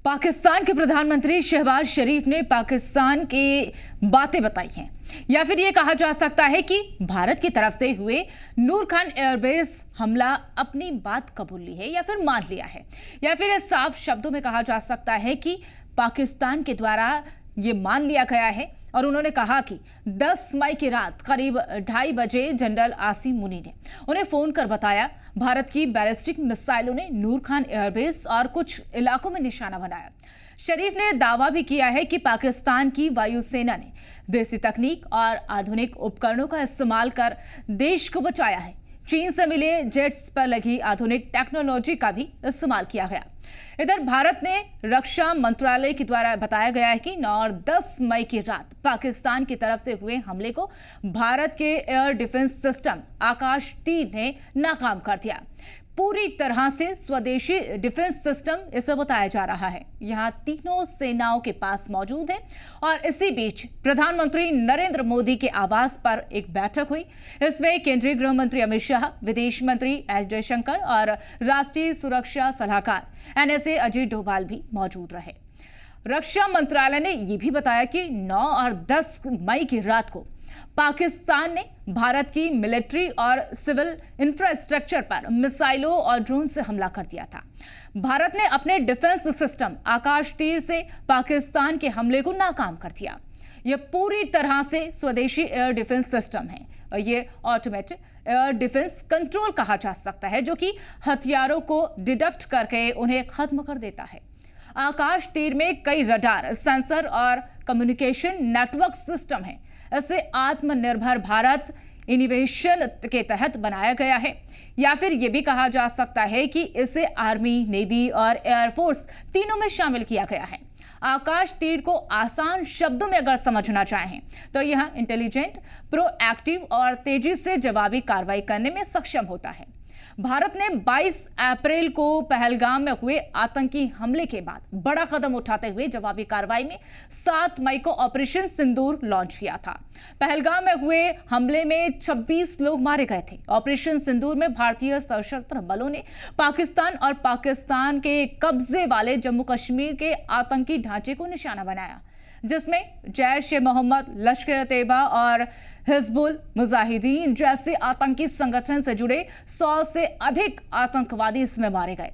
पाकिस्तान के प्रधानमंत्री शहबाज शरीफ ने पाकिस्तान की बातें बताई हैं, या फिर ये कहा जा सकता है कि भारत की तरफ से हुए नूर खान एयरबेस हमला अपनी बात कबूल ली है या फिर मान लिया है, या फिर इस साफ शब्दों में कहा जा सकता है कि पाकिस्तान के द्वारा ये मान लिया गया है। और उन्होंने कहा कि 10 मई की रात करीब 2:30 बजे जनरल आसिम मुनी ने उन्हें फोन कर बताया भारत की बैलिस्टिक मिसाइलों ने नूर खान एयरबेस और कुछ इलाकों में निशाना बनाया। शरीफ ने दावा भी किया है कि पाकिस्तान की वायुसेना ने देसी तकनीक और आधुनिक उपकरणों का इस्तेमाल कर देश को बचाया है। चीन से मिले जेट्स पर लगी आधुनिक टेक्नोलॉजी का भी इस्तेमाल किया गया। इधर भारत ने रक्षा मंत्रालय के द्वारा बताया गया है कि 9 और 10 मई की रात पाकिस्तान की तरफ से हुए हमले को भारत के एयर डिफेंस सिस्टम आकाश-3 ने नाकाम कर दिया। पूरी तरह से स्वदेशी डिफेंस सिस्टम इसे बताया जा रहा है। यहाँ तीनों सेनाओं के पास मौजूद है। और इसी बीच प्रधानमंत्री नरेंद्र मोदी के आवास पर एक बैठक हुई। इसमें केंद्रीय गृह मंत्री अमित शाह, विदेश मंत्री एस जयशंकर और राष्ट्रीय सुरक्षा सलाहकार NSA अजीत डोभाल भी मौजूद रहे। रक्षा मंत्रालय ने यह भी बताया कि 9 और 10 मई की रात को पाकिस्तान ने भारत की मिलिट्री और सिविल इंफ्रास्ट्रक्चर पर मिसाइलों और ड्रोन से हमला कर दिया था। भारत ने अपने डिफेंस सिस्टम आकाश-3 से पाकिस्तान के हमले को नाकाम कर दिया। यह पूरी तरह से स्वदेशी एयर डिफेंस सिस्टम है और ये ऑटोमेटिक एयर डिफेंस कंट्रोल कहा जा सकता है, जो कि हथियारों को डिडक्ट करके उन्हें खत्म कर देता है। आकाश-3 में कई रडार, सेंसर और कम्युनिकेशन नेटवर्क सिस्टम है। इसे आत्मनिर्भर भारत इनोवेशन के तहत बनाया गया है, या फिर यह भी कहा जा सकता है कि इसे आर्मी, नेवी और एयरफोर्स तीनों में शामिल किया गया है। आकाश-3 को आसान शब्दों में अगर समझना चाहें तो यह इंटेलिजेंट, प्रोएक्टिव और तेजी से जवाबी कार्रवाई करने में सक्षम होता है। भारत ने 22 अप्रैल को पहलगाम में हुए आतंकी हमले के बाद बड़ा कदम उठाते हुए जवाबी कार्रवाई में 7 मई को ऑपरेशन सिंदूर लॉन्च किया था। पहलगाम में हुए हमले में 26 लोग मारे गए थे। ऑपरेशन सिंदूर में भारतीय सशस्त्र बलों ने पाकिस्तान और पाकिस्तान के कब्जे वाले जम्मू कश्मीर के आतंकी ढांचे को निशाना बनाया, जिसमें जैश-ए-मोहम्मद, लश्कर-ए-तैयबा और हिजबुल मुजाहिदीन जैसे आतंकी संगठन से जुड़े 100 से अधिक आतंकवादी इसमें मारे गए।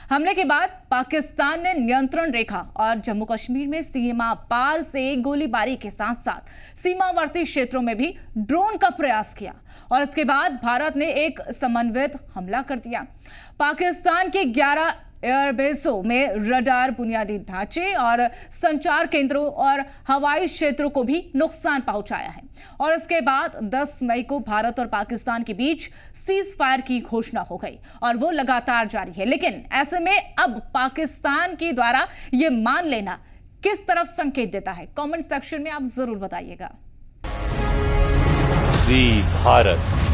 हमले के बाद पाकिस्तान ने नियंत्रण रेखा और जम्मू कश्मीर में सीमा पार से गोलीबारी के साथ साथ सीमावर्ती क्षेत्रों में भी ड्रोन का प्रयास किया और इसके बाद भारत ने एक समन्वित हमला कर दिया। पाकिस्तान के 11 एयरबेसों में रडार, बुनियादी ढांचे और संचार केंद्रों और हवाई क्षेत्रों को भी नुकसान पहुंचाया है। और इसके बाद 10 मई को भारत और पाकिस्तान के बीच सीज फायर की घोषणा हो गई और वो लगातार जारी है। लेकिन ऐसे में अब पाकिस्तान के द्वारा ये मान लेना किस तरफ संकेत देता है, कमेंट सेक्शन में आप जरूर बताइएगा। जी भारत।